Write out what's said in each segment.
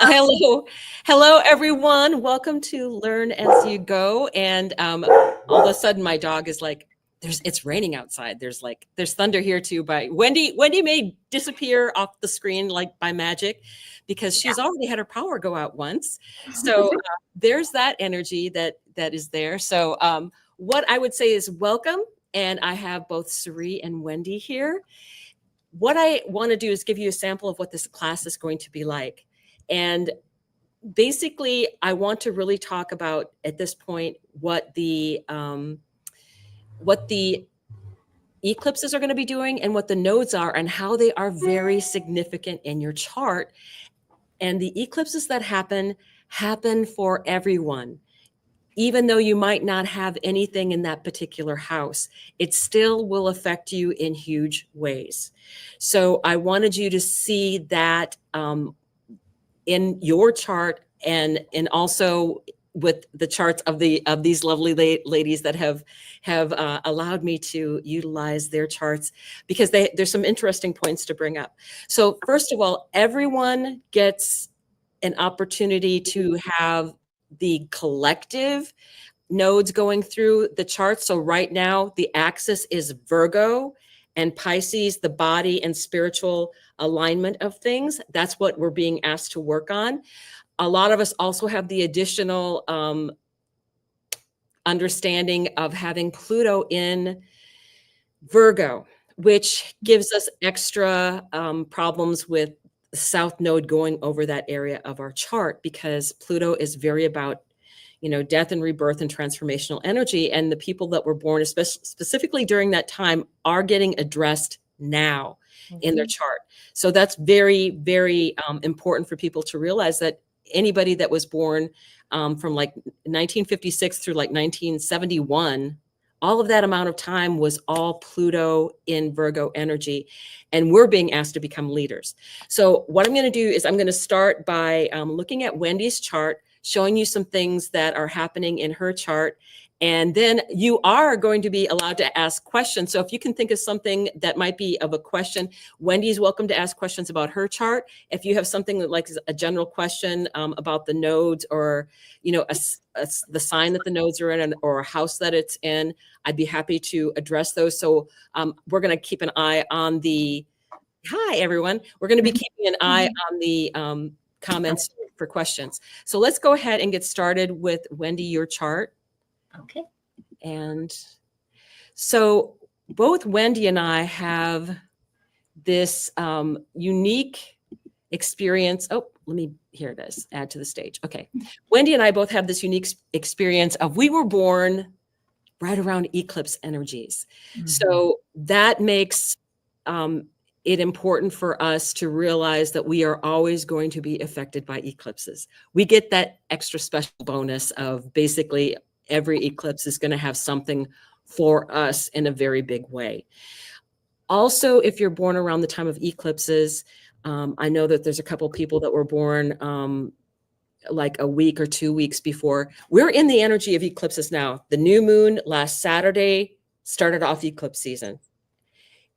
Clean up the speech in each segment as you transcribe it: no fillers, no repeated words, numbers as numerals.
Hello, everyone. Welcome to Learn as You Go. And all of a sudden, my dog is like, it's raining outside. There's thunder here too. By Wendy may disappear off the screen like by magic, because she's already had her power go out once. So there's that energy that is there. So what I would say is welcome, and I have both Suri and Wendy here. What I want to do is give you a sample of what this class is going to be like. And basically, I want to really talk about at this point what the eclipses are going to be doing and what the nodes are and how they are very significant in your chart. And the eclipses that happen for everyone. Even though you might not have anything in that particular house, it still will affect you in huge ways. So I wanted you to see that in your chart, and also with the charts of these lovely ladies that have allowed me to utilize their charts, because there's some interesting points to bring up. So first of all, everyone gets an opportunity to have the collective nodes going through the chart. So right now the axis is Virgo, and Pisces, the body and spiritual alignment of things. That's what we're being asked to work on. A lot of us also have the additional understanding of having Pluto in Virgo, which gives us extra problems with the South Node going over that area of our chart, because Pluto is very about, death and rebirth and transformational energy. And the people that were born, specifically during that time, are getting addressed now in their chart. So that's very, very important for people to realize that anybody that was born from like 1956 through like 1971, all of that amount of time was all Pluto in Virgo energy, and we're being asked to become leaders. So what I'm going to do is I'm going to start by looking at Wendy's chart, showing you some things that are happening in her chart. And then you are going to be allowed to ask questions. So if you can think of something that might be of a question, Wendy's welcome to ask questions about her chart. If you have something like a general question about the nodes, or, the sign that the nodes are in, or a house that it's in, I'd be happy to address those. So we're going to keep an eye on hi, everyone. We're going to be keeping an eye on the comments for questions. So let's go ahead and get started with Wendy, your chart. Okay. And so both Wendy and I have this unique experience. Oh, here it is, add to the stage. Okay. Wendy and I both have this unique experience of, we were born right around eclipse energies. So that makes it important for us to realize that we are always going to be affected by eclipses. We get that extra special bonus of basically every eclipse is going to have something for us in a very big way. Also, if you're born around the time of eclipses, I know that there's a couple people that were born like a week or 2 weeks before. We're in the energy of eclipses now. The new moon last Saturday started off eclipse season.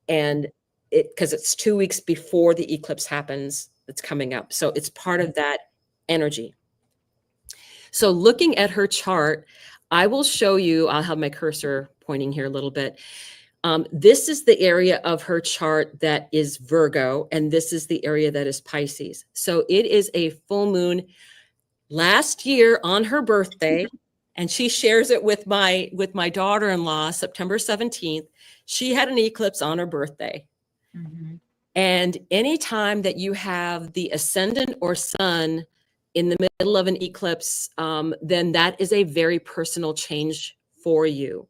And because it's 2 weeks before the eclipse happens, it's coming up. So it's part of that energy. So looking at her chart, I will show you, I'll have my cursor pointing here a little bit. This is the area of her chart that is Virgo, and this is the area that is Pisces. So it is a full moon last year on her birthday, and she shares it with my daughter-in-law, September 17th. She had an eclipse on her birthday. And anytime that you have the ascendant or sun in the middle of an eclipse, then that is a very personal change for you.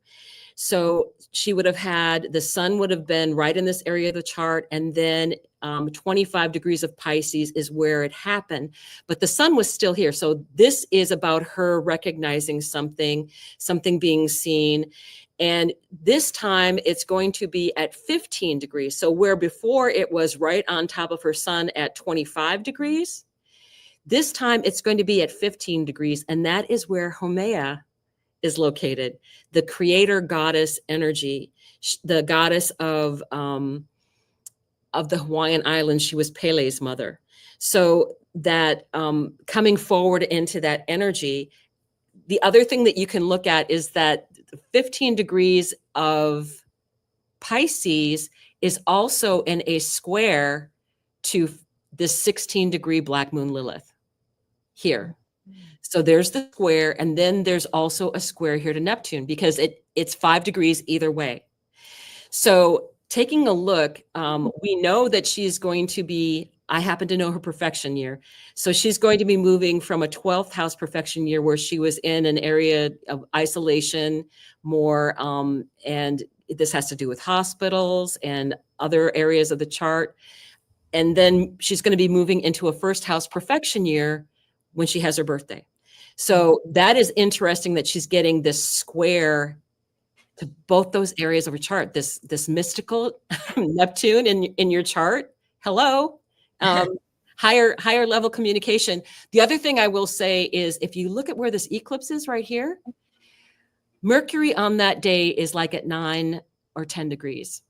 So she would have had, the sun would have been right in this area of the chart, and then 25 degrees of Pisces is where it happened, but the sun was still here. So this is about her recognizing something being seen. And this time it's going to be at 15 degrees. So where before it was right on top of her sun at 25 degrees, this time it's going to be at 15 degrees. And that is where Haumea is located, the creator goddess energy, the goddess of the Hawaiian Islands. She was Pele's mother. So coming forward into that energy. The other thing that you can look at is that 15 degrees of Pisces is also in a square to this 16-degree black moon Lilith here. So there's the square, and then there's also a square here to Neptune, because it's 5 degrees either way. So taking a look, we know that she's going to be, I happen to know her perfection year. So she's going to be moving from a 12th house perfection year where she was in an area of isolation more, and this has to do with hospitals and other areas of the chart. And then she's going to be moving into a first house perfection year when she has her birthday. So that is interesting that she's getting this square to both those areas of her chart, this mystical Neptune in your chart. Hello. Higher level communication. The other thing I will say is, if you look at where this eclipse is right here, Mercury on that day is like at 9 or 10 degrees.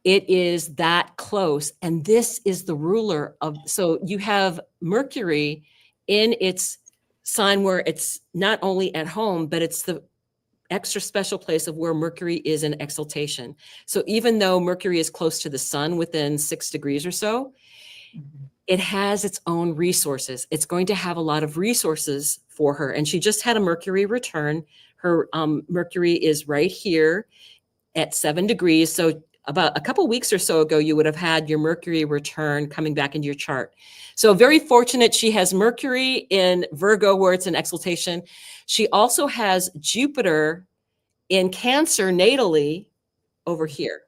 It is that close. And this is the ruler of, so you have Mercury in its sign where it's not only at home, but it's the extra special place of where Mercury is in exaltation. So even though Mercury is close to the sun within 6 degrees or so, it has its own resources. It's going to have a lot of resources for her. And she just had a Mercury return. Her Mercury is right here at 7 degrees. So about a couple weeks or so ago, you would have had your Mercury return coming back into your chart. So very fortunate she has Mercury in Virgo where it's in exaltation. She also has Jupiter in Cancer natally over here.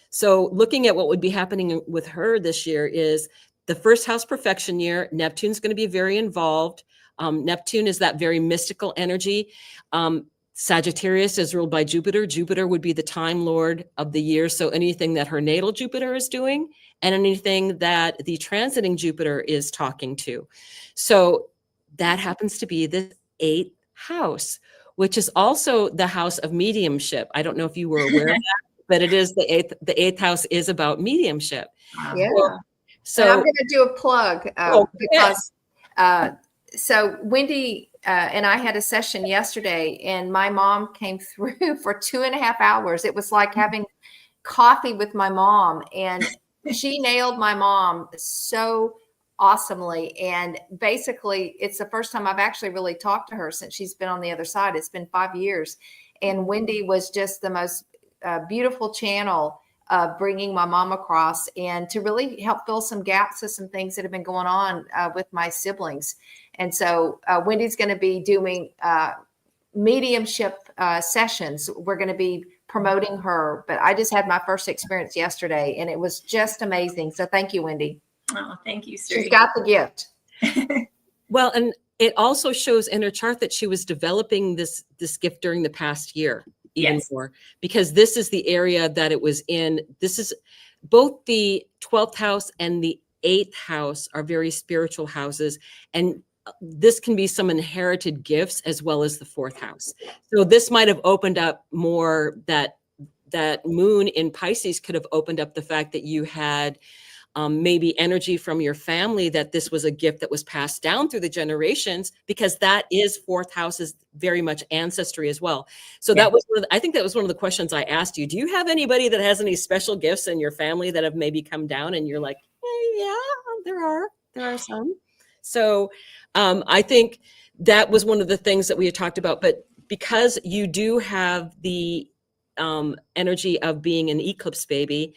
So looking at what would be happening with her this year is the first house perfection year. Neptune's going to be very involved. Neptune is that very mystical energy. Sagittarius is ruled by Jupiter. Jupiter would be the time lord of the year. So anything that her natal Jupiter is doing and anything that the transiting Jupiter is talking to. So that happens to be the 8th house, which is also the house of mediumship. I don't know if you were aware of that, but it is the 8th. The 8th house is about mediumship. Yeah. So and I'm going to do a plug because so Wendy and I had a session yesterday, and my mom came through for 2.5 hours. It was like having coffee with my mom, and she nailed my mom so awesomely. And basically, it's the first time I've actually really talked to her since she's been on the other side. It's been 5 years. And Wendy was just the most beautiful channel of bringing my mom across and to really help fill some gaps of some things that have been going on with my siblings. And so Wendy's going to be doing mediumship sessions. We're going to be promoting her, but I just had my first experience yesterday and it was just amazing. So thank you, Wendy. Oh, thank you, Siri. She's got the gift. Well, and it also shows in her chart that she was developing this gift during the past year, even more, because this is the area that it was in. This is both the 12th house and the 8th house are very spiritual houses. And this can be some inherited gifts as well as the 4th house. So this might have opened up more that moon in Pisces could have opened up the fact that you had maybe energy from your family, that this was a gift that was passed down through the generations, because that is 4th house is very much ancestry as well. So that was I think that was one of the questions I asked you. Do you have anybody that has any special gifts in your family that have maybe come down? And you're like, hey, yeah, there are some. So I think that was one of the things that we had talked about. But because you do have the energy of being an eclipse baby,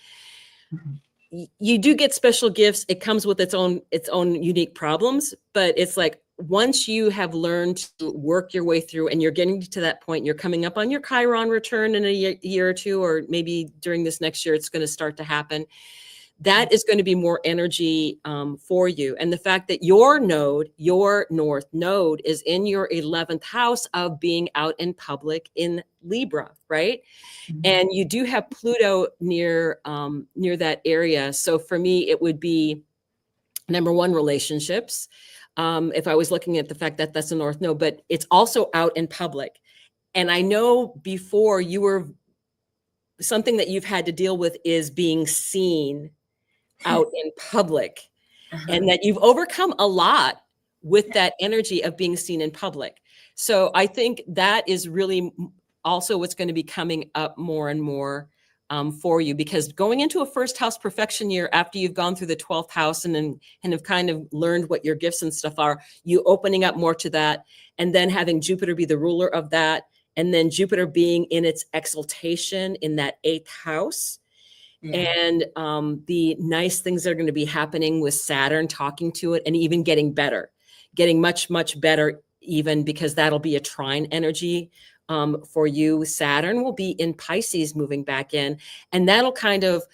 you do get special gifts. It comes with its own unique problems, but it's like once you have learned to work your way through and you're getting to that point, you're coming up on your Chiron return in a year or two, or maybe during this next year, it's going to start to happen. That is going to be more energy for you. And the fact that your north node is in your 11th house of being out in public in Libra, right? Mm-hmm. And you do have Pluto near that area. So for me, it would be number one, relationships. If I was looking at the fact that that's the north node, but it's also out in public. And I know before you were, something that you've had to deal with is being seen out in public. and that you've overcome a lot with that energy of being seen in public. So I think that is really also what's going to be coming up more and more for you, because going into a first house perfection year after you've gone through the 12th house and have kind of learned what your gifts and stuff are, you opening up more to that, and then having Jupiter be the ruler of that, and then Jupiter being in its exaltation in that 8th house. And the nice things that are going to be happening with Saturn talking to it and even getting better, getting much, much better, even because that'll be a trine energy for you. Saturn will be in Pisces moving back in, and that'll kind of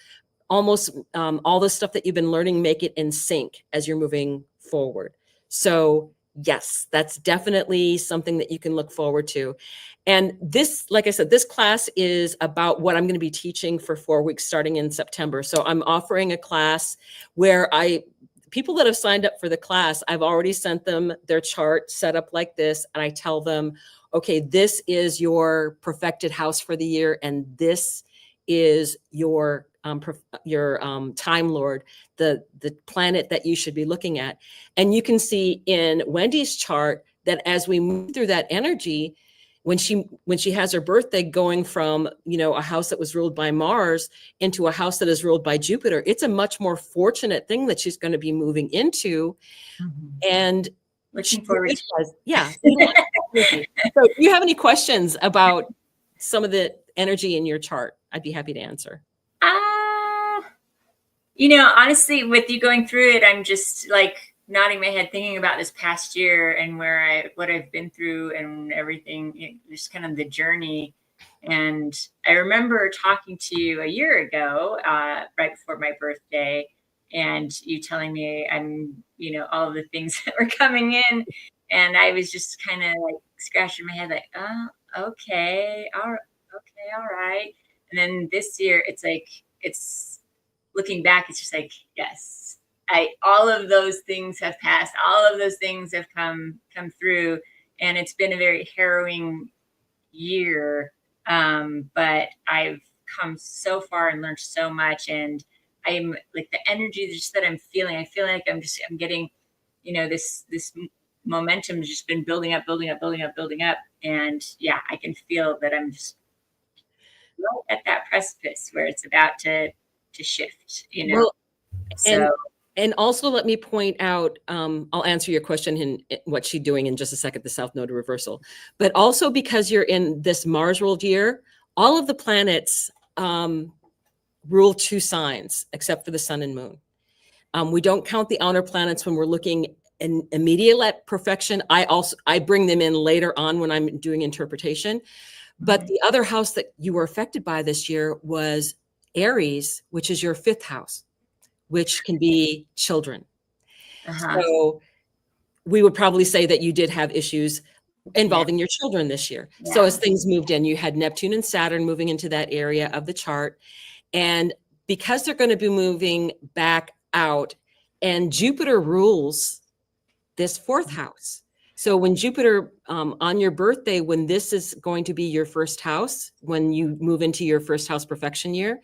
almost all the stuff that you've been learning, make it in sync as you're moving forward. So yes, that's definitely something that you can look forward to. And this, like I said, this class is about what I'm going to be teaching for 4 weeks starting in September. So I'm offering a class where people that have signed up for the class, I've already sent them their chart set up like this. And I tell them, okay, this is your perfected house for the year. And this is your Time Lord, the planet that you should be looking at. And you can see in Wendy's chart that as we move through that energy, when she has her birthday, going from, a house that was ruled by Mars into a house that is ruled by Jupiter, it's a much more fortunate thing that she's going to be moving into. And looking forward to it. Yeah. So do you have any questions about some of the energy in your chart? I'd be happy to answer. Honestly, with you going through it, I'm just like nodding my head, thinking about this past year and what I've been through and everything, just kind of the journey. And I remember talking to you a year ago, right before my birthday, and you telling me all of the things that were coming in. And I was just kind of like scratching my head like, oh, okay, all right. And then this year, it's looking back, it's just like, yes, all of those things have passed. All of those things have come through, and it's been a very harrowing year. But I've come so far and learned so much, and I'm like the energy just that I'm feeling. I feel like I'm getting, this momentum has just been building up, and yeah, I can feel that I'm just right at that precipice where it's about to shift. Well, so. And also let me point out, I'll answer your question in what she's doing in just a second, the South Node reversal. But also because you're in this Mars ruled year, all of the planets rule 2 signs, except for the sun and moon. We don't count the outer planets when we're looking in immediate at perfection. I bring them in later on when I'm doing interpretation. But the other house that you were affected by this year was Aries, which is your 5th house, which can be children. So we would probably say that you did have issues involving your children this year. Yeah. So as things moved in, you had Neptune and Saturn moving into that area of the chart. And because they're going to be moving back out, and Jupiter rules this 4th house. So when Jupiter, on your birthday, when this is going to be your 1st house, when you move into your 1st house perfection year,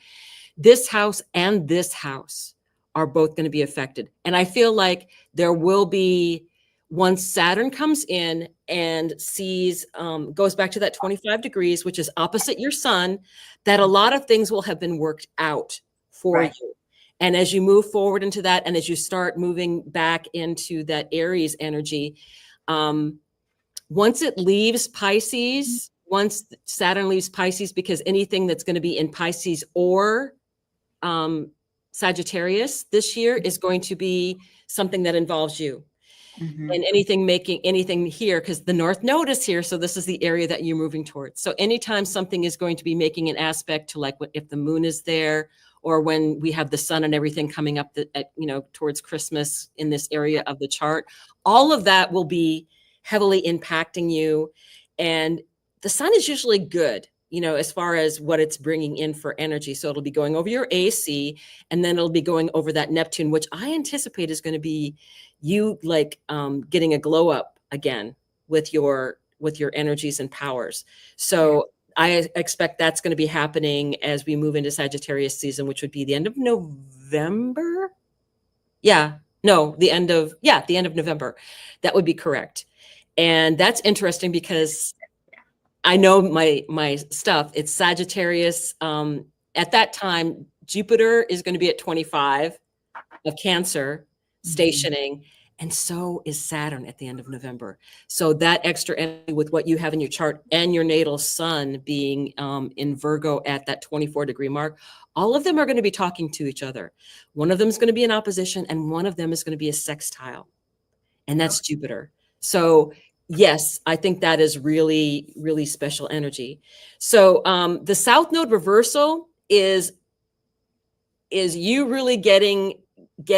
this house and this house are both going to be affected. And I feel like there will be, once Saturn comes in and sees, goes back to that 25 degrees, which is opposite your sun, that a lot of things will have been worked out for you. And as you move forward into that, and as you start moving back into that Aries energy, once it leaves Pisces, once Saturn leaves Pisces, because anything that's going to be in Pisces or Sagittarius this year is going to be something that involves you. And anything here, because the North Node is here. So this is the area that you're moving towards. So anytime something is going to be making an aspect to, like, if the moon is there, or when we have the sun and everything coming up towards Christmas in this area of the chart, all of that will be heavily impacting you. And the sun is usually good, as far as what it's bringing in for energy. So it'll be going over your AC, and then it'll be going over that Neptune, which I anticipate is going to be you getting a glow up again with your energies and powers. So I expect that's going to be happening as we move into Sagittarius season, which would be the end of November. Yeah, No, the end of November. That would be correct. And that's interesting because I know my stuff. It's Sagittarius. At that time, Jupiter is going to be at 25 of Cancer, stationing, and so is Saturn at the end of November. So that extra energy with what you have in your chart and your natal sun being in Virgo at that 24-degree mark, all of them are going to be talking to each other. One of them is going to be in opposition, and one of them is going to be a sextile, and that's Jupiter. So yes, I think that is really, really special energy. So the South Node reversal is you really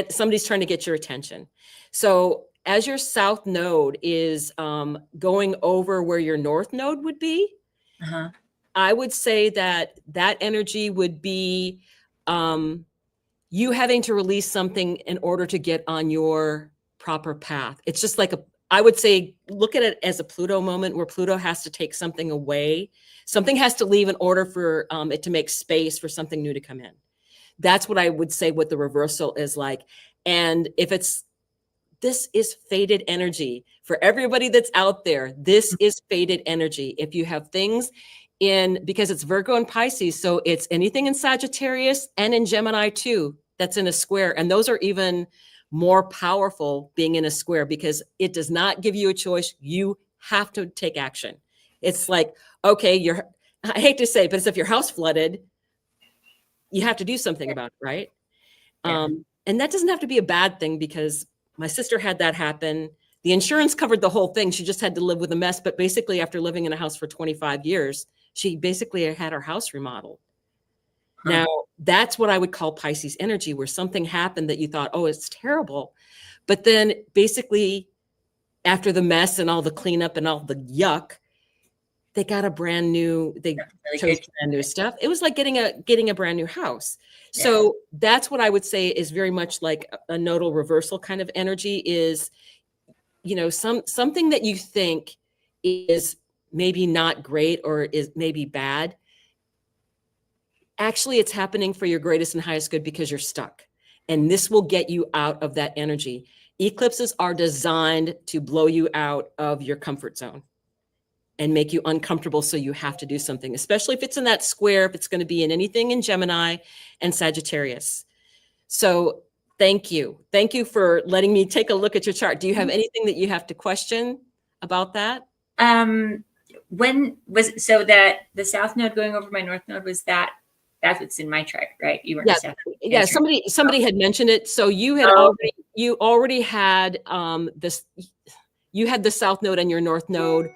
somebody's trying to get your attention. So as your South Node is going over where your North Node would be, I would say that energy would be you having to release something in order to get on your proper path. It's just like I would say, look at it as a Pluto moment where Pluto has to take something away. Something has to leave in order for it to make space for something new to come in. That's what I would say what the reversal is like. And this is fated energy for everybody that's out there. This is fated energy. If you have things because it's Virgo and Pisces, so it's anything in Sagittarius and in Gemini too, that's in a square. And those are even more powerful being in a square because it does not give you a choice. You have to take action. It's like, okay, I hate to say it, but it's if your house flooded, you have to do something about it, right? Yeah. And that doesn't have to be a bad thing because my sister had that happen. The insurance covered the whole thing. She just had to live with a mess. But basically, after living in a house for 25 years, she basically had her house remodeled. Now, that's what I would call Pisces energy, where something happened that you thought, oh, it's terrible. But then basically, after the mess and all the cleanup and all the yuck, they got chose brand new stuff. It was like getting a brand new house. Yeah. So that's what I would say is very much like a nodal reversal kind of energy is, something that you think is maybe not great or is maybe bad. Actually, it's happening for your greatest and highest good because you're stuck. And this will get you out of that energy. Eclipses are designed to blow you out of your comfort zone and make you uncomfortable. So you have to do something, especially if it's in that square, if it's going to be in anything in Gemini and Sagittarius. So thank you. Thank you for letting me take a look at your chart. Do you have anything that you have to question about that? When was so that the South Node going over my North Node that's what's in my chart, right? You weren't. Yeah. Somebody had mentioned it. So you had already had this. You had the South Node and your North Node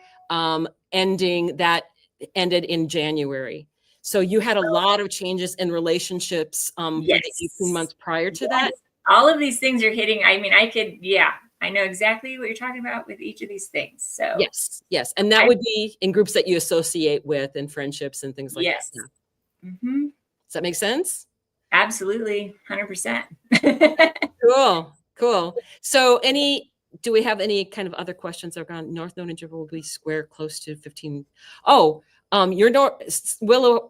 ended in January. So you had a lot of changes in relationships for the 18 months prior to that. All of these things are hitting. I mean, I know exactly what you're talking about with each of these things. So yes. And that would be in groups that you associate with and friendships and things like that. Mm-hmm. Does that make sense? Absolutely. 100%. Cool. So do we have any kind of other questions that are gone? North Node and Jupiter will be square close to 15. Your Willow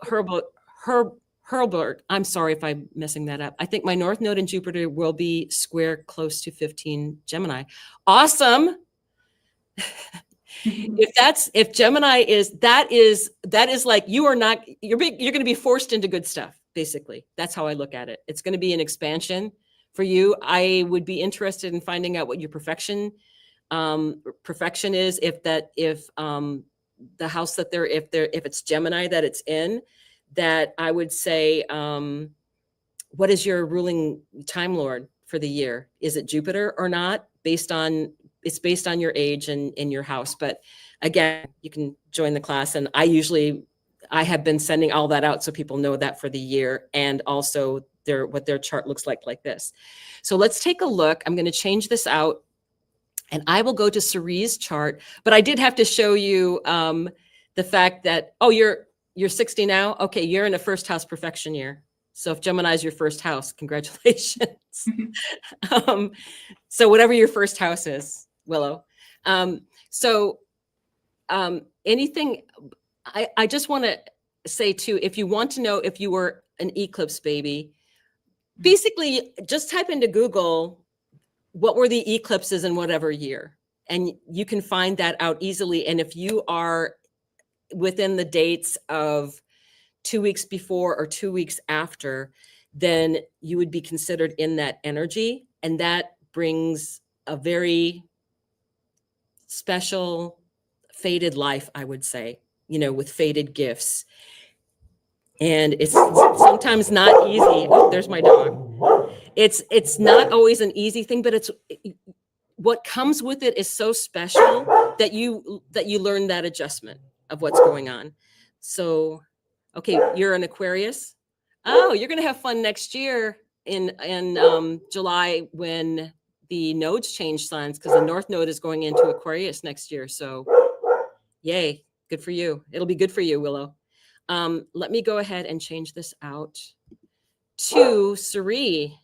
Hurlbert. I'm sorry if I'm messing that up. I think my North Node and Jupiter will be square close to 15 Gemini. Awesome. If Gemini is like you're going to be forced into good stuff. Basically, that's how I look at it. It's going to be an expansion for you. I would be interested in finding out what your perfection is. If the house that if it's Gemini that it's in, that I would say, what is your ruling time lord for the year? Is it Jupiter or not? It's based on your age and in your house. But again, you can join the class. And I have been sending all that out so people know that for the year and also what their chart looks like this. So let's take a look. I'm going to change this out and I will go to Cerie's chart, but I did have to show you the fact that, you're 60 now. Okay. You're in a first house perfection year. So if Gemini is your first house, congratulations. So whatever your first house is, Willow. Anything, I just want to say too, if you want to know if you were an eclipse baby, basically just type into Google what were the eclipses in whatever year? And you can find that out easily. And if you are within the dates of 2 weeks before or 2 weeks after, then you would be considered in that energy. And that brings a very special fated life, I would say, with fated gifts. And it's sometimes not easy. Oh, there's my dog. It's not always an easy thing, but what comes with it is so special that you learn that adjustment of what's going on. So, okay, you're an Aquarius. Oh, you're going to have fun next year in July when the nodes change signs, because the North Node is going into Aquarius next year. So, yay, good for you. It'll be good for you, Willow. Let me go ahead and change this out to Suri.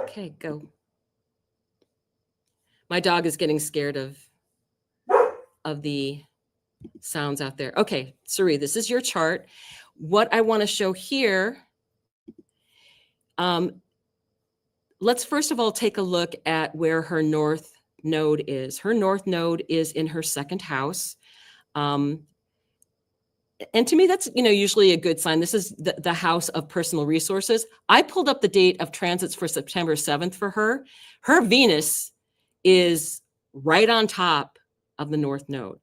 Okay, go. My dog is getting scared of the sounds out there. Okay, Suri, this is your chart. What I want to show here, let's first of all take a look at where her North Node is. Her North Node is in her second house. And to me, that's, usually a good sign. This is the house of personal resources. I pulled up the date of transits for September 7th for her. Her Venus is right on top of the North Node.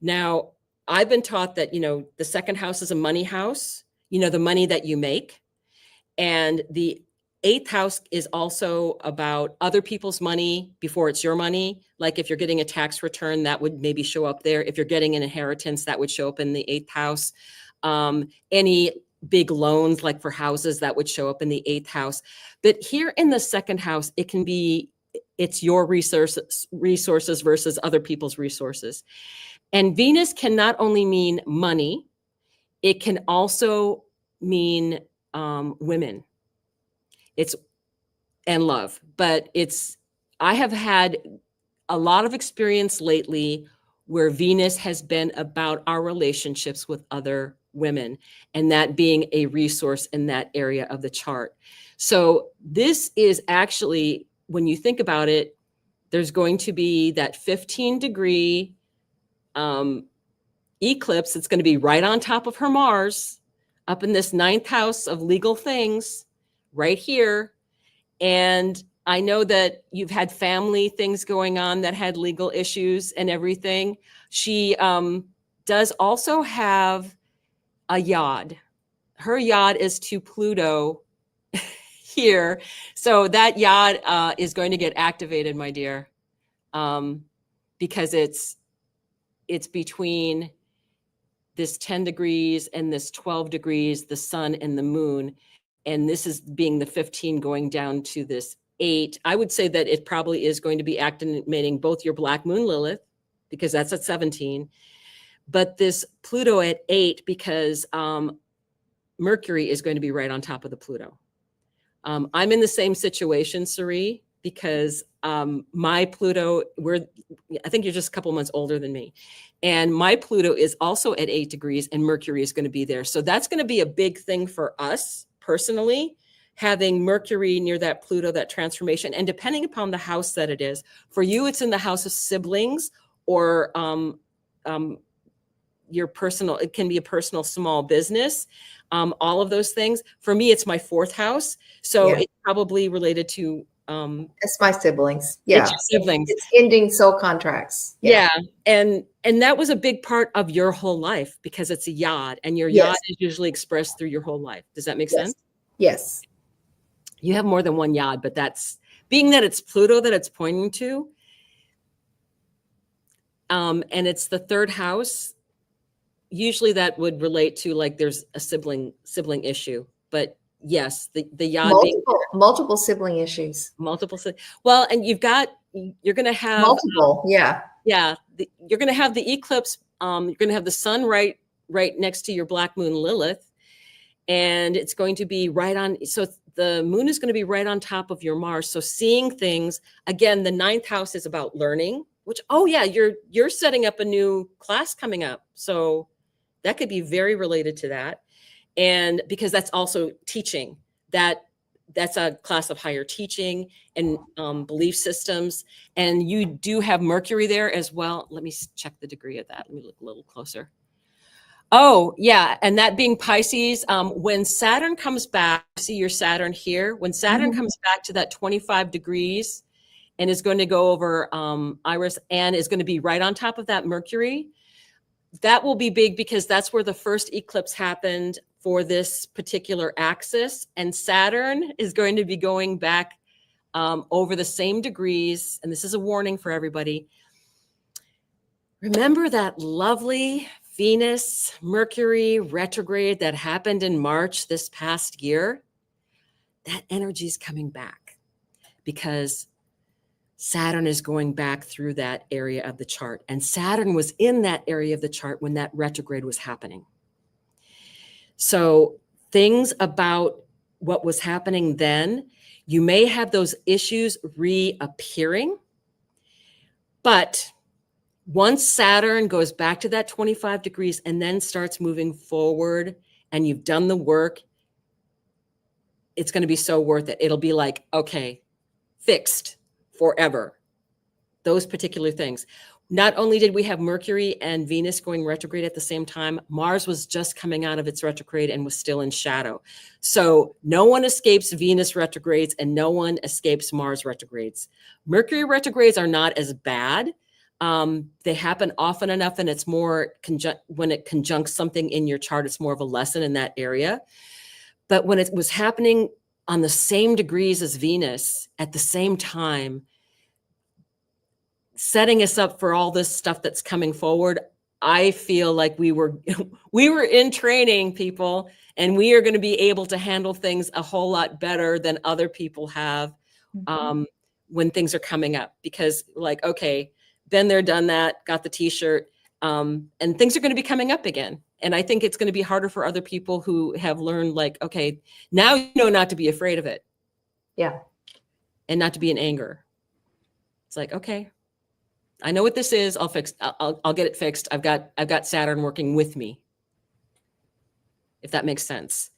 Now, I've been taught that, the second house is a money house, the money that you make. And the 8th house is also about other people's money before it's your money. Like if you're getting a tax return, that would maybe show up there. If you're getting an inheritance, that would show up in the 8th house. Any big loans, like for houses, that would show up in the 8th house. But here in the second house, it's your resources versus other people's resources. And Venus can not only mean money, it can also mean women. And love, but I have had a lot of experience lately where Venus has been about our relationships with other women, and that being a resource in that area of the chart. So this is actually, when you think about it, there's going to be that 15-degree eclipse. It's going to be right on top of her Mars, up in this 9th house of legal things, right here. And I know that you've had family things going on that had legal issues and everything. She does also have a yod. Her yod is to Pluto here. So that yod is going to get activated, my dear, because it's between this 10 degrees and this 12 degrees, the sun and the moon. And this is being the 15 going down to this 8. I would say that it probably is going to be activating both your black moon Lilith, because that's at 17, but this Pluto at 8, because Mercury is going to be right on top of the Pluto. I'm in the same situation, Suri, because my Pluto, I think you're just a couple months older than me. And my Pluto is also at 8 degrees and Mercury is going to be there. So that's going to be a big thing for us personally, having Mercury near that Pluto, that transformation. And depending upon the house that it is, for you, it's in the house of siblings or your personal, it can be a personal small business, all of those things. For me, it's my 4th house. So it's probably related to it's my siblings. Yeah. It's your siblings. It's ending soul contracts. Yeah. And that was a big part of your whole life, because it's a yod, and your yod is usually expressed through your whole life. Does that make sense? Yes. You have more than one yod, but that's being that it's Pluto that it's pointing to. And it's the 3rd house. Usually that would relate to, like, there's a sibling issue, but yes, the yod multiple sibling issues. Well, and you're going to have multiple. You're going to have the eclipse. You're going to have the sun right next to your black moon Lilith, and it's going to be right on. So the moon is going to be right on top of your Mars. So seeing things, again, the 9th house is about learning, which, oh yeah, you're setting up a new class coming up. So that could be very related to that. And because that's also teaching, that's a class of higher teaching and belief systems. And you do have Mercury there as well. Let me check the degree of that. Let me look a little closer. Oh, yeah. And that being Pisces, when Saturn comes back, see your Saturn here, when Saturn comes back to that 25 degrees and is going to go over Iris and is going to be right on top of that Mercury, that will be big because that's where the first eclipse happened for this particular axis. And Saturn is going to be going back over the same degrees. And this is a warning for everybody. Remember that lovely Venus, Mercury retrograde that happened in March this past year? That energy is coming back because Saturn is going back through that area of the chart. And Saturn was in that area of the chart when that retrograde was happening. So things about what was happening then, you may have those issues reappearing, but once Saturn goes back to that 25 degrees and then starts moving forward and you've done the work, it's going to be so worth it. It'll be like, okay, fixed forever. Those particular things. Not only did we have Mercury and Venus going retrograde at the same time, Mars was just coming out of its retrograde and was still in shadow. So no one escapes Venus retrogrades and no one escapes Mars retrogrades. Mercury retrogrades are not as bad. They happen often enough, and it's more when it conjuncts something in your chart, it's more of a lesson in that area. But when it was happening on the same degrees as Venus at the same time, setting us up for all this stuff that's coming forward, I feel like we were in training, people, and we are going to be able to handle things a whole lot better than other people have when things are coming up. Because like, okay, been there, done that, got the t-shirt, and things are going to be coming up again. And I think it's going to be harder for other people who have learned, like, okay, now you know not to be afraid of it. Yeah. And not to be in anger. It's like, okay, I know what this is. I'll get it fixed. I've got Saturn working with me, if that makes sense.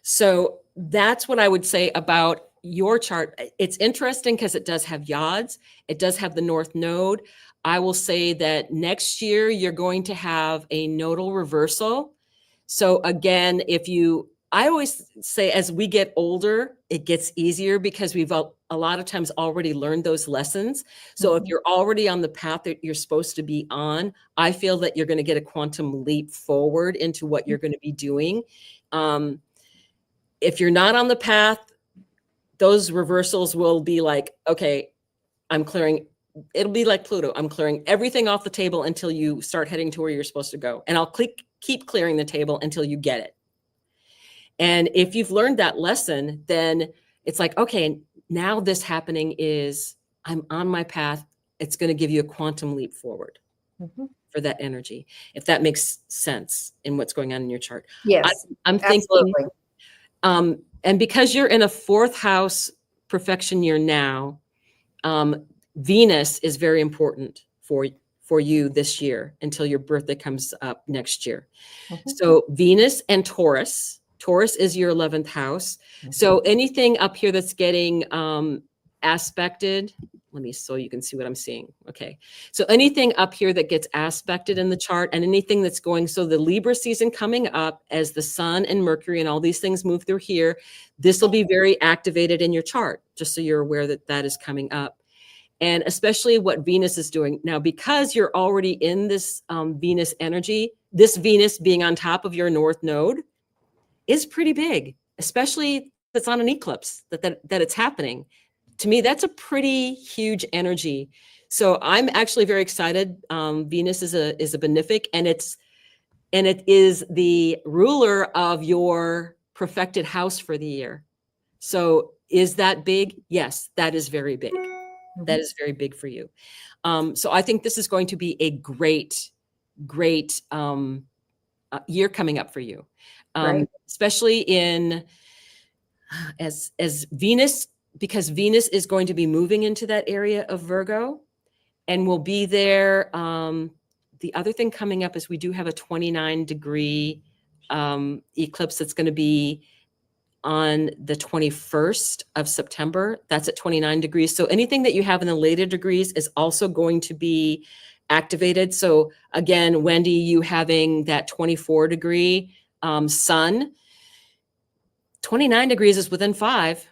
So that's what I would say about your chart. It's interesting because it does have yods. It does have the North Node. I will say that next year you're going to have a nodal reversal. So again, I always say as we get older, it gets easier because we've a lot of times already learned those lessons. So if you're already on the path that you're supposed to be on, I feel that you're going to get a quantum leap forward into what you're going to be doing. If you're not on the path, those reversals will be like, okay, I'm clearing. It'll be like Pluto. I'm clearing everything off the table until you start heading to where you're supposed to go. And I'll keep clearing the table until you get it. And if you've learned that lesson, then it's like, okay, now this happening is I'm on my path. It's going to give you a quantum leap forward for that energy, if that makes sense in what's going on in your chart. Yes, I'm thinking, and because you're in a fourth house perfection year now, Venus is very important for you this year until your birthday comes up next year. So Venus and Taurus is your 11th house. So anything up here that's getting aspected, so you can see what I'm seeing. Okay. So anything up here that gets aspected in the chart and anything that's going, so the Libra season coming up as the Sun and Mercury and all these things move through here, this will be very activated in your chart, just so you're aware that that is coming up. And especially what Venus is doing now, because you're already in this Venus energy, this Venus being on top of your North Node is pretty big, especially that's on an eclipse, that it's happening. To me, that's a pretty huge energy. So I'm actually very excited. Venus is a benefic, and it is the ruler of your perfected house for the year. So is that big? Yes, that is very big. That is very big for you. So I think this is going to be a great year coming up for you, especially in as Venus, because Venus is going to be moving into that area of Virgo, and we'll be there. The other thing coming up is we do have a 29-degree eclipse that's going to be on the 21st of September. That's at 29 degrees. So anything that you have in the later degrees is also going to be activated. So again, Wendy, you having that 24-degree sun, 29 degrees is within 5,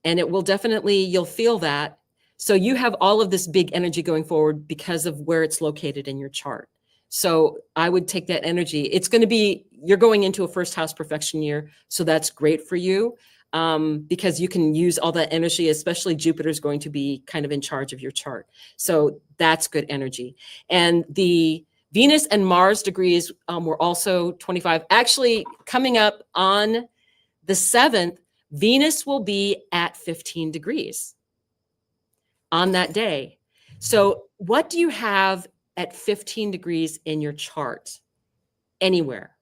and it will definitely, you'll feel that. So you have all of this big energy going forward because of where it's located in your chart. So I would take that energy. It's going to be, you're going into a first house perfection year. So that's great for you because you can use all that energy, especially Jupiter's going to be kind of in charge of your chart. So that's good energy. And the Venus and Mars degrees were also 25. Actually, coming up on the 7th, Venus will be at 15 degrees on that day. So what do you have at 15 degrees in your chart? Anywhere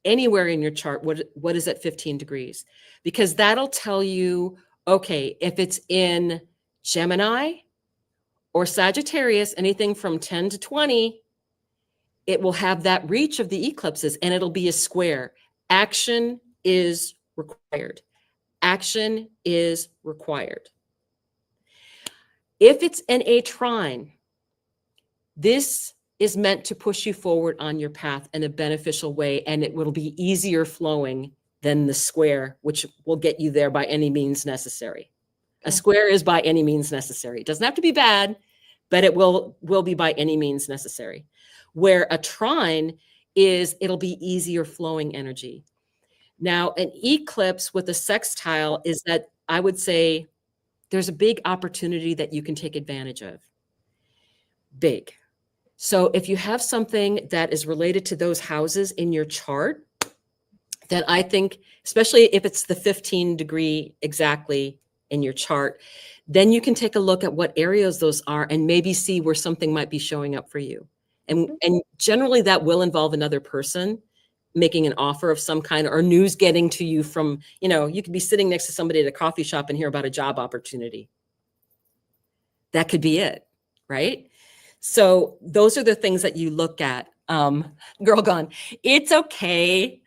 in your chart, what is at 15 degrees? Because that'll tell you, okay, if it's in Gemini or Sagittarius, anything from 10 to 20, it will have that reach of the eclipses and it'll be a square. Action is required. Action is required. If it's in a trine, this is meant to push you forward on your path in a beneficial way, and it will be easier flowing than the square, which will get you there by any means necessary. A square is by any means necessary. It doesn't have to be bad, but it will be by any means necessary. Where a trine is, it'll be easier flowing energy. Now, an eclipse with a sextile is that I would say there's a big opportunity that you can take advantage of. Big. So if you have something that is related to those houses in your chart, then I think, especially if it's the 15 degree exactly in your chart, then you can take a look at what areas those are and maybe see where something might be showing up for you. And generally that will involve another person making an offer of some kind or news getting to you from, you could be sitting next to somebody at a coffee shop and hear about a job opportunity. That could be it, right? So those are the things that you look at. Girl gone. It's okay.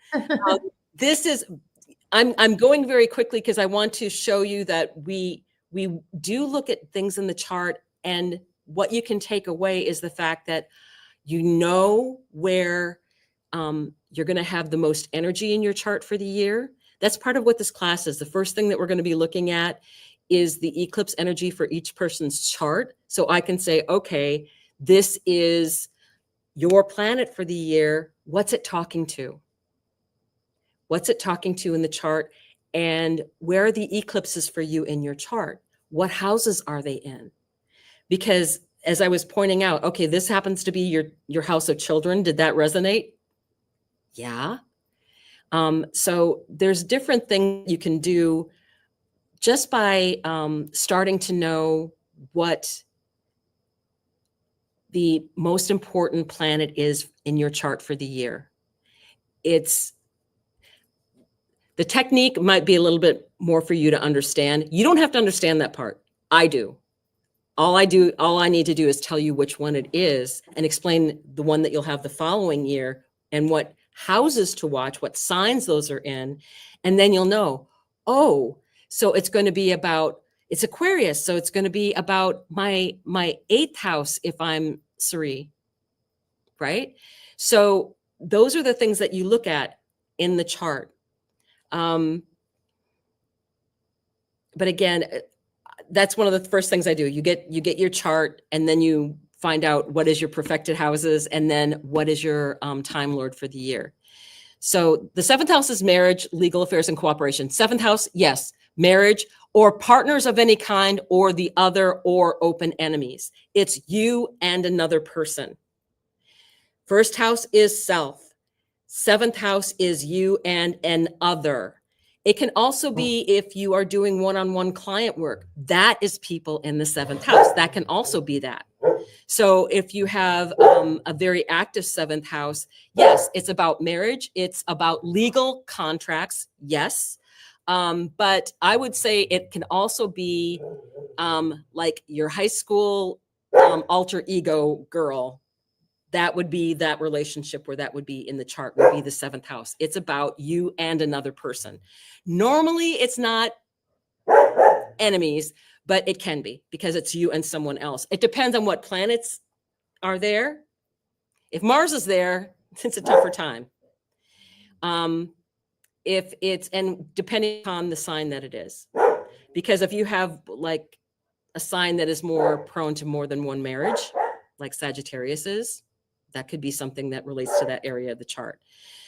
I'm going very quickly because I want to show you that we do look at things in the chart, and what you can take away is the fact that you know where you're going to have the most energy in your chart for the year. That's part of what this class is. The first thing that we're going to be looking at is the eclipse energy for each person's chart. So I can say, okay, this is your planet for the year. What's it talking to? What's it talking to in the chart? And where are the eclipses for you in your chart? What houses are they in? Because as I was pointing out, okay, this happens to be your house of children. Did that resonate? Yeah. So there's different things you can do just by starting to know what the most important planet is in your chart for the year. The technique might be a little bit more for you to understand. You don't have to understand that part. I do. All I need to do is tell you which one it is and explain the one that you'll have the following year and what houses to watch, what signs those are in. And then you'll know, oh, so it's going to be about, it's Aquarius. So it's going to be about my 8th house if I'm Ceres, right? So those are the things that you look at in the chart. But again, that's one of the first things I do. You get your chart, and then you find out what is your perfected houses, and then what is your time lord for the year. So the 7th house is marriage, legal affairs, and cooperation. 7th house, yes, marriage or partners of any kind, or the other, or open enemies. It's you and another person. 1st house is self. 7th house is you and an other. It can also be if you are doing one-on-one client work. That is people in the 7th house. That can also be that. So if you have a very active 7th house, yes, it's about marriage. It's about legal contracts, yes. But I would say it can also be like your high school alter ego girl, that would be that relationship where that would be in the chart, would be the 7th house. It's about you and another person. Normally it's not enemies, but it can be because it's you and someone else. It depends on what planets are there. If Mars is there, it's a tougher time. If it's, and depending on the sign that it is, because if you have like a sign that is more prone to more than one marriage, like Sagittarius is, that could be something that relates to that area of the chart.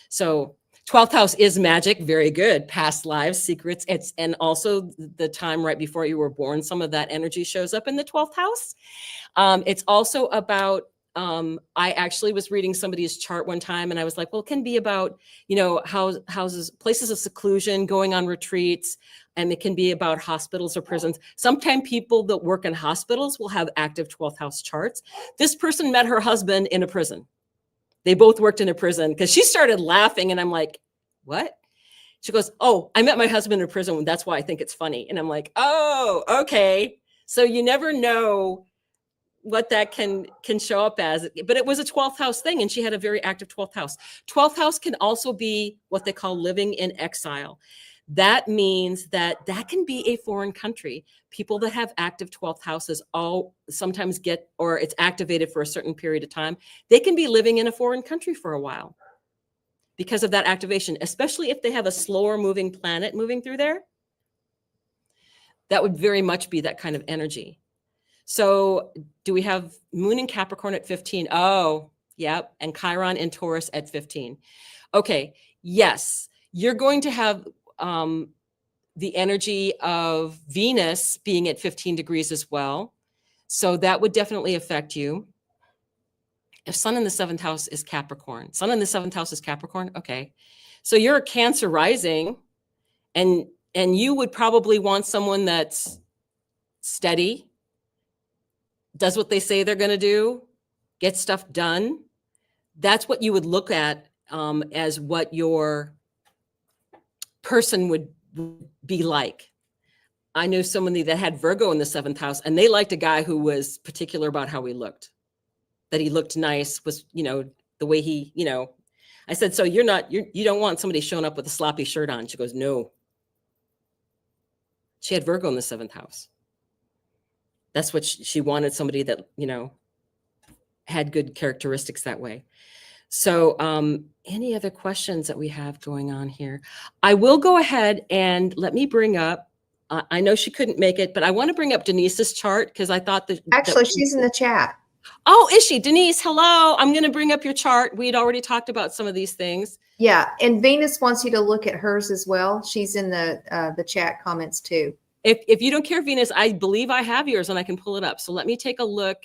So 12th house is magic, very good. Past lives, secrets. It's, and also the time right before you were born, some of that energy shows up in the 12th house. It's also about, I actually was reading somebody's chart one time and I was like, well, it can be about, you know, houses, places of seclusion, going on retreats, and it can be about hospitals or prisons. Sometimes people that work in hospitals will have active 12th house charts. This person met her husband in a prison. They both worked in a prison, because she started laughing and I'm like, what? She goes, oh, I met my husband in a prison. That's why I think it's funny. And I'm like, oh, okay. So you never know what that can show up as, but it was a 12th house thing. And she had a very active 12th house. 12th house can also be what they call living in exile. That means that can be a foreign country. People that have active 12th houses all sometimes get, or it's activated for a certain period of time. They can be living in a foreign country for a while because of that activation, especially if they have a slower moving planet moving through there. That would very much be that kind of energy. So do we have Moon in Capricorn at 15? Oh, yep. And Chiron in Taurus at 15. Okay. Yes. You're going to have the energy of Venus being at 15 degrees as well. So that would definitely affect you. If Sun in the 7th house is Capricorn, Sun in the 7th house is Capricorn. Okay. So you're a Cancer rising, and you would probably want someone that's steady, does what they say they're going to do, get stuff done. That's what you would look at as what your person would be like. I knew somebody that had Virgo in the 7th house, and they liked a guy who was particular about how he looked, that he looked nice, was, you know, the way he, you know, I said, so you don't want somebody showing up with a sloppy shirt on. She goes, no. She had Virgo in the 7th house. That's what she wanted, somebody that, you know, had good characteristics that way. So any other questions that we have going on here? I will go ahead and let me bring up, I know she couldn't make it, but I want to bring up Denise's chart because I thought that— Actually, she's in the chat. Oh, is she? Denise, hello. I'm going to bring up your chart. We'd already talked about some of these things. Yeah, and Venus wants you to look at hers as well. She's in the chat comments too. If you don't care, Venus, I believe I have yours and I can pull it up. So let me take a look.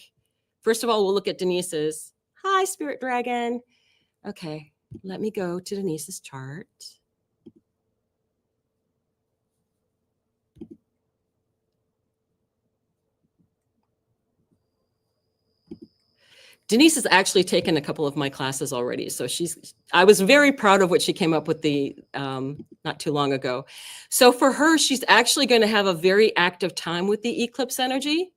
First of all, we'll look at Denise's. Hi, Spirit Dragon. Okay, let me go to Denise's chart. Denise has actually taken a couple of my classes already. So I was very proud of what she came up with not too long ago. So for her, she's actually going to have a very active time with the eclipse energy,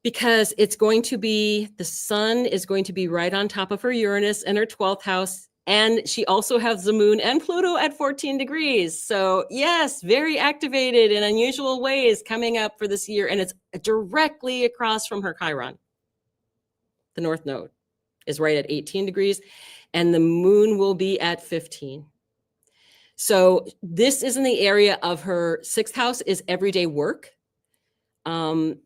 because it's going to be, the sun is going to be right on top of her Uranus in her 12th house. And she also has the moon and Pluto at 14 degrees. So yes, very activated in unusual ways coming up for this year. And it's directly across from her Chiron. The North Node is right at 18 degrees and the moon will be at 15. So this is in the area of her 6th house is everyday work. And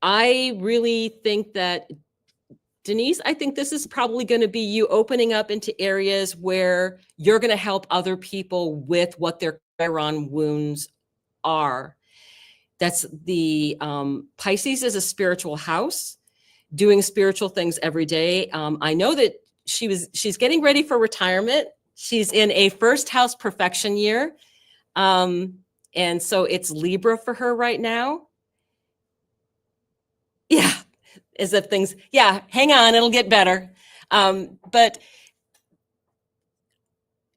I really think that, Denise, I think this is probably going to be you opening up into areas where you're going to help other people with what their Chiron wounds are. That's the Pisces is a spiritual house, doing spiritual things every day. I know that she's getting ready for retirement. She's in a 1st house perfection year. And so it's Libra for her right now. Yeah, as if things, yeah, hang on, it'll get better. But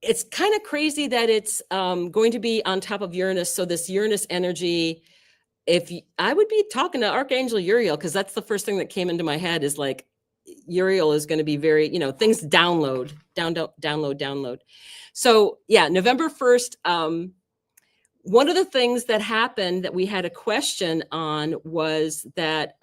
it's kind of crazy that it's going to be on top of Uranus. So this Uranus energy I would be talking to Archangel Uriel, because that's the first thing that came into my head is like, Uriel is going to be very, things download. So yeah, November 1st, one of the things that happened that we had a question on was that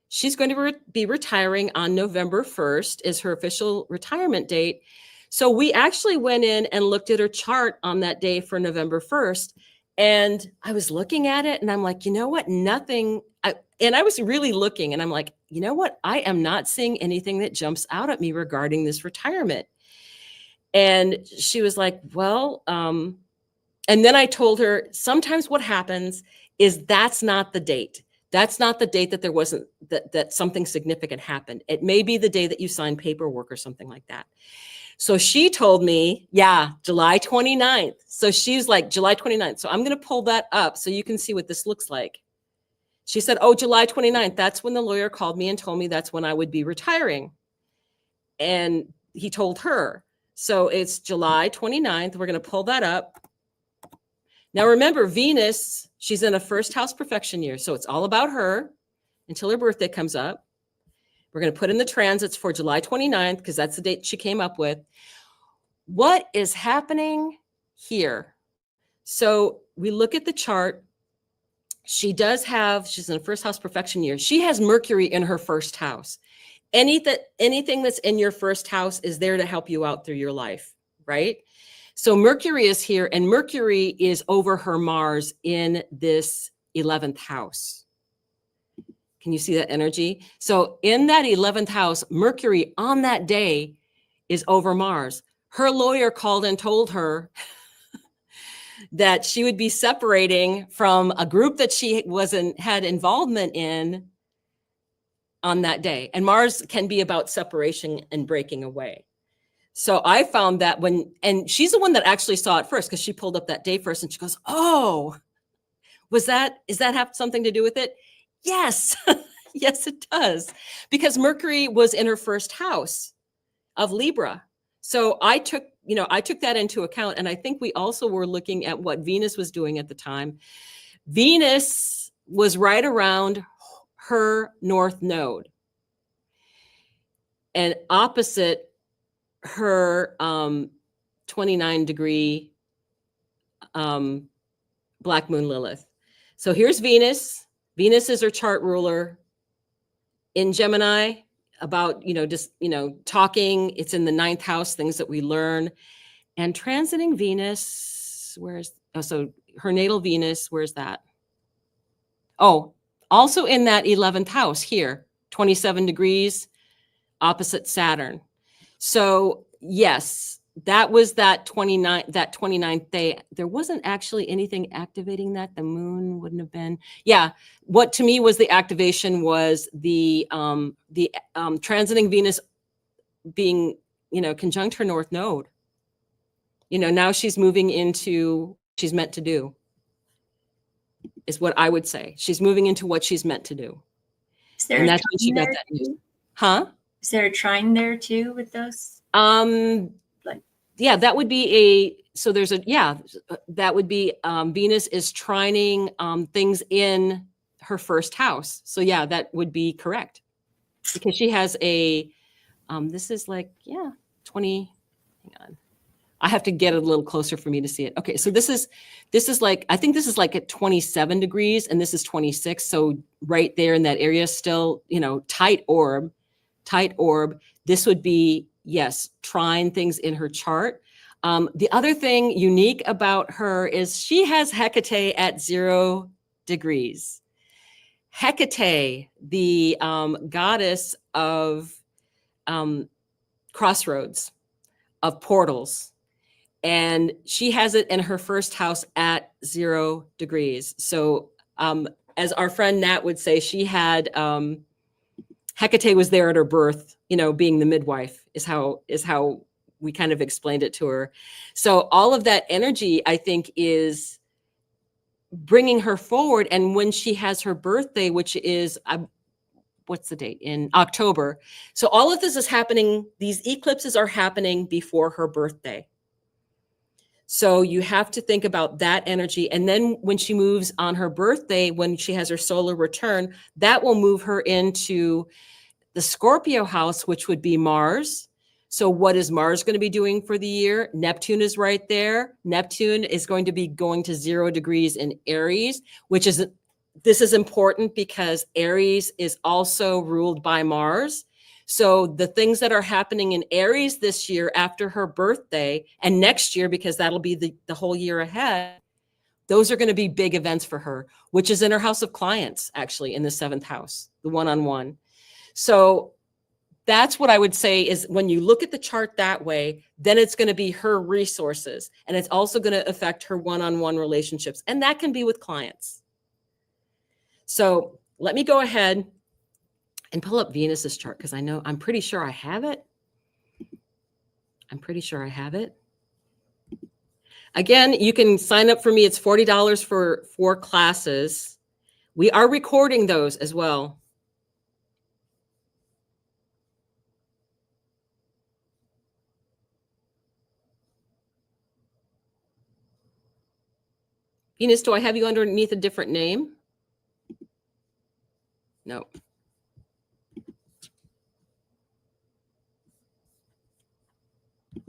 she's going to be retiring on November 1st is her official retirement date. So we actually went in and looked at her chart on that day for November 1st. And I was looking at it and I'm like, you know what? And I was really looking and I'm like, you know what? I am not seeing anything that jumps out at me regarding this retirement. And she was like, well, and then I told her, sometimes what happens is that's not the date. That's not the date that there wasn't, that something significant happened. It may be the day that you signed paperwork or something like that. So she told me, yeah, July 29th. So she's like, July 29th. So I'm going to pull that up so you can see what this looks like. She said, oh, July 29th. That's when the lawyer called me and told me that's when I would be retiring. And he told her. So it's July 29th. We're going to pull that up. Now, remember, Venus, she's in a first house perfection year. So it's all about her until her birthday comes up. We're going to put in the transits for July 29th because that's the date she came up with. What is happening here? So we look at the chart. She's in a first house perfection year. She has Mercury in her first house. Anything that's in your first house is there to help you out through your life, right? So Mercury is here and Mercury is over her Mars in this 11th house. Can you see that energy? So in that 11th house, Mercury on that day is over Mars. Her lawyer called and told her that she would be separating from a group that she had involvement in on that day. And Mars can be about separation and breaking away. So I found that and she's the one that actually saw it first because she pulled up that day first and she goes, oh, does that have something to do with it? Yes. Yes, it does. Because Mercury was in her first house of Libra. So I took that into account. And I think we also were looking at what Venus was doing at the time. Venus was right around her north node and opposite her 29-degree black moon Lilith. So here's Venus. Venus is her chart ruler in Gemini about, talking. It's in the 9th house, things that we learn. And transiting Venus, so her natal Venus, where's that? Oh, also in that 11th house here, 27 degrees, opposite Saturn. So yes, that was that 29th day. There wasn't actually anything activating that. The moon wouldn't have been. Yeah. What to me was the activation was the transiting Venus being, conjunct her north node. Now she's moving into what she's meant to do is what I would say. She's moving into what she's meant to do. And that's when she got that news. Huh? Is there a trine there too with those? Yeah, that would be that would be Venus is trining things in her first house. So yeah, that would be correct because she has this is like, 20, hang on. I have to get a little closer for me to see it. Okay, so this is like, I think this is like at 27 degrees and this is 26. So right there in that area still, tight orb. This would be, yes, trine things in her chart. The other thing unique about her is she has Hecate at 0 degrees. Hecate, the goddess of crossroads, of portals. And she has it in her first house at 0 degrees. So as our friend Nat would say, she had Hecate was there at her birth, being the midwife is how we kind of explained it to her. So all of that energy, I think, is bringing her forward. And when she has her birthday, which is, what's the date? In October. So all of this is happening. These eclipses are happening before her birthday. So you have to think about that energy. And then when she moves on her birthday, when she has her solar return, that will move her into the Scorpio house, which would be Mars. So what is Mars going to be doing for the year? Neptune is right there. Neptune is going to be going to 0 degrees in Aries, this is important because Aries is also ruled by Mars. So the things that are happening in Aries this year after her birthday and next year, because that'll be the whole year ahead, those are going to be big events for her, which is in her house of clients, actually, in the 7th house, the one-on-one. So that's what I would say is when you look at the chart that way, then it's going to be her resources. And it's also going to affect her one-on-one relationships. And that can be with clients. So let me go ahead and pull up Venus's chart because I'm pretty sure I have it. Again, you can sign up for me. It's $40 for 4 classes. We are recording those as well. Venus, do I have you underneath a different name? No.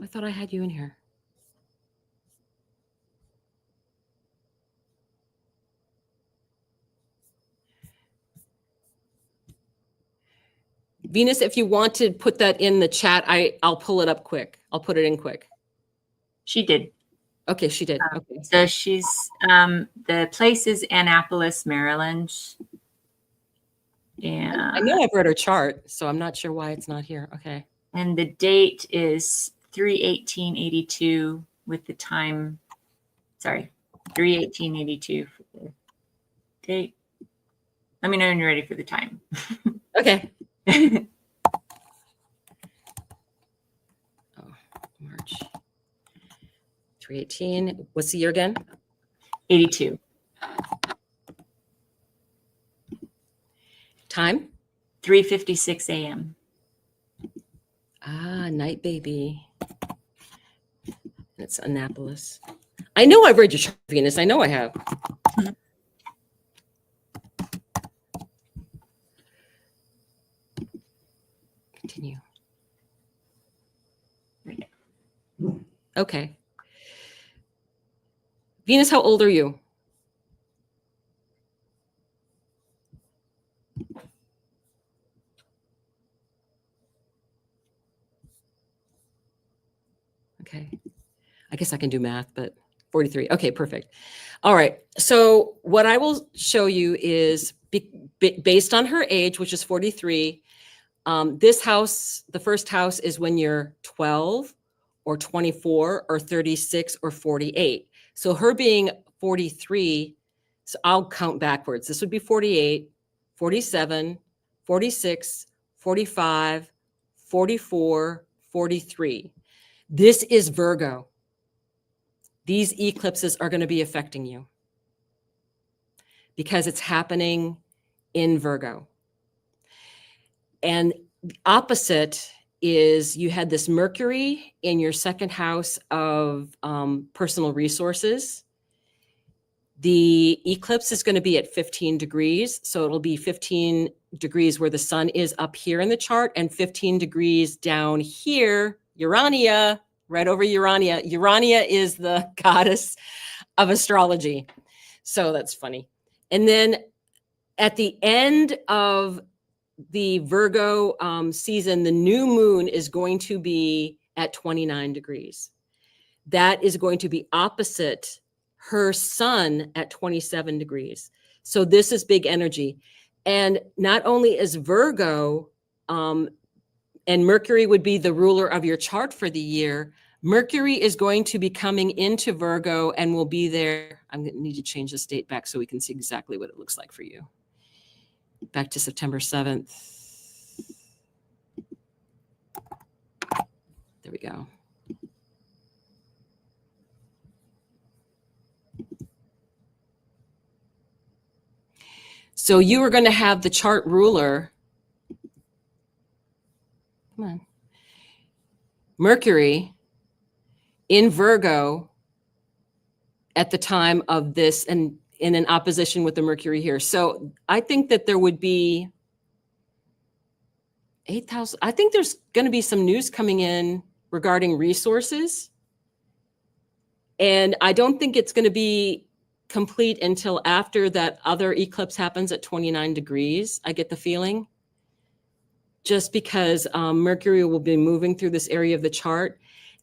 I thought I had you in here. Venus, if you want to put that in the chat, I'll pull it up quick. I'll put it in quick. She did. Okay, she did. Okay. So she's, the place is Annapolis, Maryland. Yeah. I know I've read her chart, so I'm not sure why it's not here. Okay. And the date is 3/18/82 with the time, 3/18/82 for the date. Let me know when you're ready for the time. Okay. March 3/18. What's the year again? 82. Time? 3:56 a.m. Ah, night baby. It's Annapolis. I know I've read your chart, Venus. I know I have. Continue. Okay. Venus, how old are you? Okay. I guess I can do math, but 43. Okay, perfect. All right. So what I will show you is based on her age, which is 43. This house, the first house is when you're 12 or 24 or 36 or 48. So her being 43, so I'll count backwards. This would be 48, 47, 46, 45, 44, 43. This is Virgo. These eclipses are going to be affecting you because it's happening in Virgo. And the opposite is you had this Mercury in your 2nd house of personal resources. The eclipse is going to be at 15 degrees. So it'll be 15 degrees where the sun is up here in the chart and 15 degrees down here, Urania, right over Urania. Urania is the goddess of astrology. So that's funny. And then at the end of the Virgo season, the new moon is going to be at 29 degrees. That is going to be opposite her sun at 27 degrees. So this is big energy. And not only is Virgo, and Mercury would be the ruler of your chart for the year, Mercury is going to be coming into Virgo and will be there. I'm going to need to change this date back so we can see exactly what it looks like for you. Back to September 7th. There we go. So you are going to have the chart ruler. Come on. Mercury in Virgo at the time of this, and in an opposition with the Mercury here. So I think that there would be 8,000. I think there's going to be some news coming in regarding resources. And I don't think it's going to be complete until after that other eclipse happens at 29 degrees. I get the feeling. Just because Mercury will be moving through this area of the chart.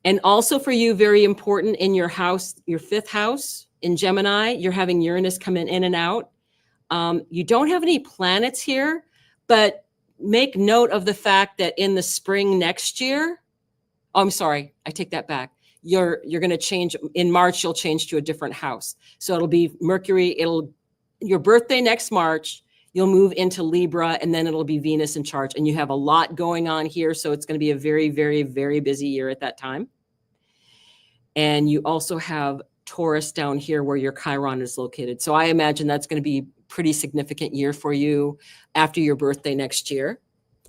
And also for you, very important in your house, your 5th house in Gemini, you're having Uranus come in and out. You don't have any planets here, but make note of the fact that in the spring next year, oh, I'm sorry, I take that back. You're going to change in March, you'll change to a different house. So it'll be Mercury, your birthday next March, you'll move into Libra, and then it'll be Venus in charge. And you have a lot going on here. So it's going to be a very, very, very busy year at that time. And you also have Taurus down here where your Chiron is located. So I imagine that's going to be a pretty significant year for you after your birthday next year,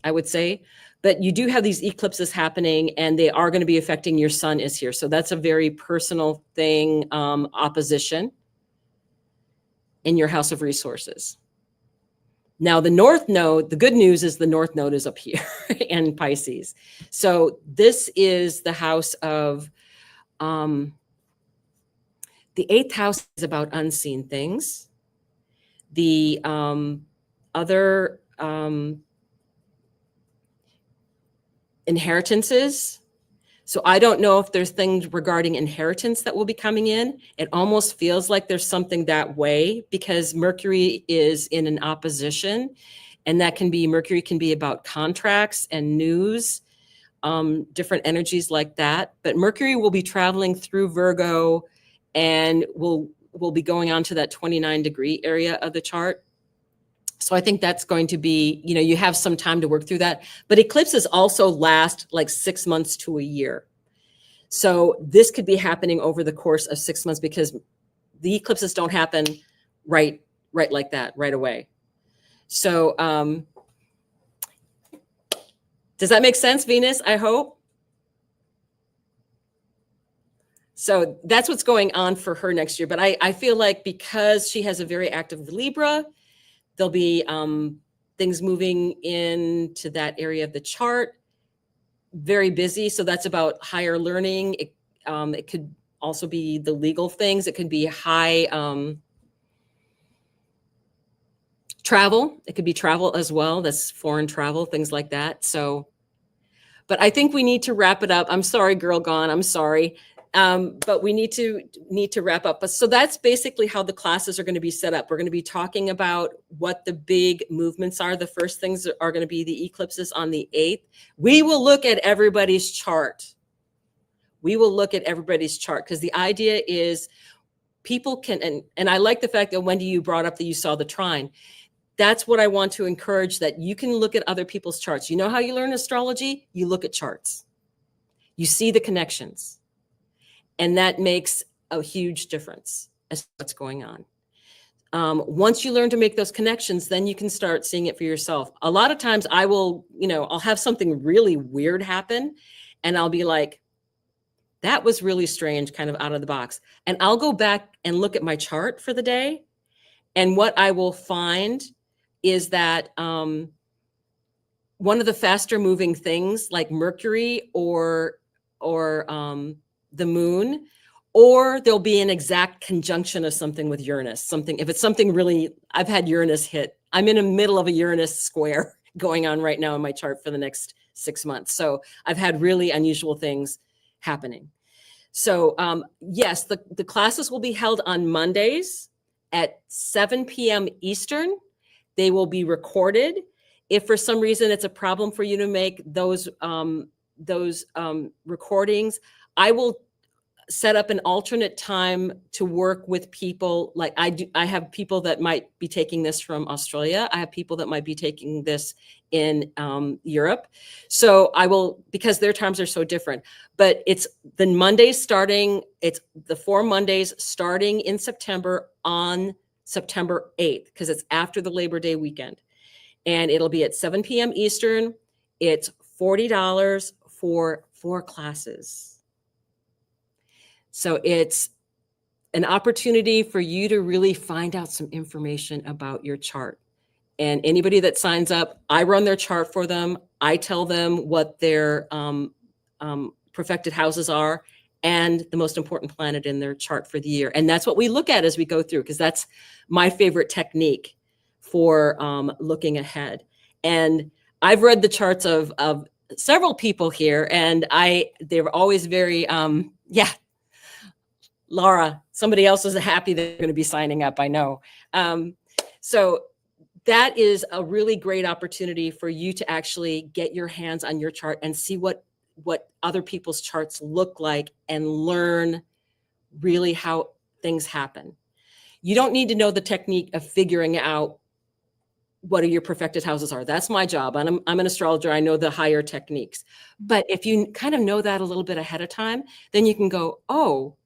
I would say. But you do have these eclipses happening, and they are going to be affecting your sun is here. So that's a very personal thing, opposition in your house of resources. Now, the North Node, the good news is the North Node is up here in Pisces. So this is the house of, the 8th house is about unseen things. The other inheritances. So I don't know if there's things regarding inheritance that will be coming in. It almost feels like there's something that way because Mercury is in an opposition, and that can be, Mercury can be about contracts and news, different energies like that. But Mercury will be traveling through Virgo and will be going on to that 29-degree area of the chart. So I think that's going to be, you have some time to work through that. But eclipses also last like 6 months to a year. So this could be happening over the course of 6 months because the eclipses don't happen right like that, right away. So does that make sense, Venus? I hope. So that's what's going on for her next year. But I feel like because she has a very active Libra, there'll be things moving into that area of the chart. Very busy. So that's about higher learning. It could also be the legal things. It could be high travel. It could be travel as well. That's foreign travel, things like that. So, but I think we need to wrap it up. I'm sorry, Girl Gone. I'm sorry. But we need to wrap up. But so that's basically how the classes are going to be set up. We're going to be talking about what the big movements are. The first things are going to be the eclipses on the 8th. We will look at everybody's chart. Because the idea is people can, and I like the fact that Wendy, you brought up that you saw the trine. That's what I want to encourage, that you can look at other people's charts. You know how you learn astrology? You look at charts. You see the connections. And that makes a huge difference as to what's going on. Once you learn to make those connections, then you can start seeing it for yourself. A lot of times I will, I'll have something really weird happen and I'll be like, that was really strange, kind of out of the box. And I'll go back and look at my chart for the day. And what I will find is that one of the faster moving things like Mercury or the moon, or there'll be an exact conjunction of something with Uranus. If it's something really, I've had Uranus hit. I'm in the middle of a Uranus square going on right now in my chart for the next 6 months. So I've had really unusual things happening. So yes, the classes will be held on Mondays at 7 p.m. Eastern. They will be recorded. If for some reason it's a problem for you to make those recordings, I will set up an alternate time to work with people. Like I have people that might be taking this from Australia. I have people that might be taking this in Europe. So I will, because their times are so different, but it's the Mondays starting, it's the 4 Mondays starting in September on September 8th, because it's after the Labor Day weekend. And it'll be at 7 p.m. Eastern. It's $40 for 4 classes. So it's an opportunity for you to really find out some information about your chart. And anybody that signs up, I run their chart for them. I tell them what their perfected houses are and the most important planet in their chart for the year. And that's what we look at as we go through, because that's my favorite technique for looking ahead. And I've read the charts of several people here, and they were always very, Laura, somebody else is happy they're going to be signing up, I know. So that is a really great opportunity for you to actually get your hands on your chart and see what other people's charts look like and learn really how things happen. You don't need to know the technique of figuring out what your perfected houses are. That's my job. I'm an astrologer. I know the higher techniques. But if you kind of know that a little bit ahead of time, then you can go, oh,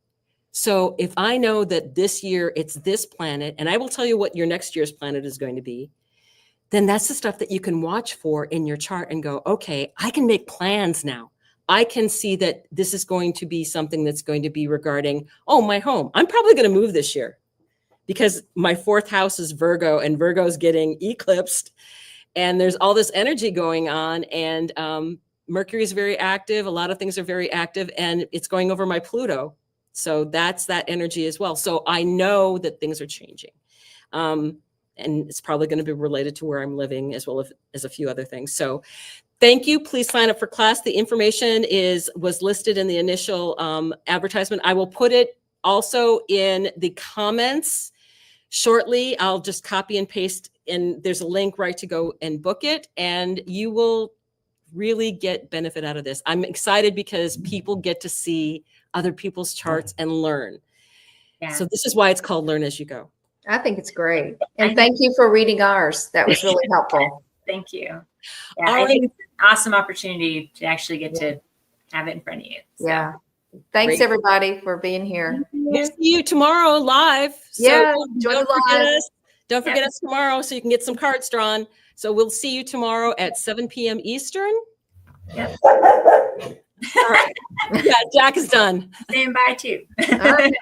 so if I know that this year it's this planet, and I will tell you what your next year's planet is going to be, then that's the stuff that you can watch for in your chart and go, okay, I can make plans now. I can see that this is going to be something that's going to be regarding, oh, my home. I'm probably going to move this year because my 4th house is Virgo, and Virgo's getting eclipsed, and there's all this energy going on, and Mercury is very active. A lot of things are very active, and it's going over my Pluto. So that's that energy as well. So I know that things are changing. And it's probably going to be related to where I'm living as well as a few other things. So thank you. Please sign up for class. The information was listed in the initial advertisement. I will put it also in the comments shortly. I'll just copy and paste, and there's a link right to go and book it, and you will really get benefit out of this. I'm excited because people get to see other people's charts and learn. Yeah. So this is why it's called Learn As You Go. I think it's great. And thank you for reading ours. That was really helpful. Thank you. Yeah, I think it's an awesome opportunity to actually get to have it in front of you. So. Yeah. Thanks, everybody, for being here. We'll see you tomorrow live. So yeah, enjoy the live. Don't forget us tomorrow so you can get some cards drawn. So we'll see you tomorrow at 7 p.m. Eastern. Yep. All right. Yeah, Jack is done. Saying bye too. All right.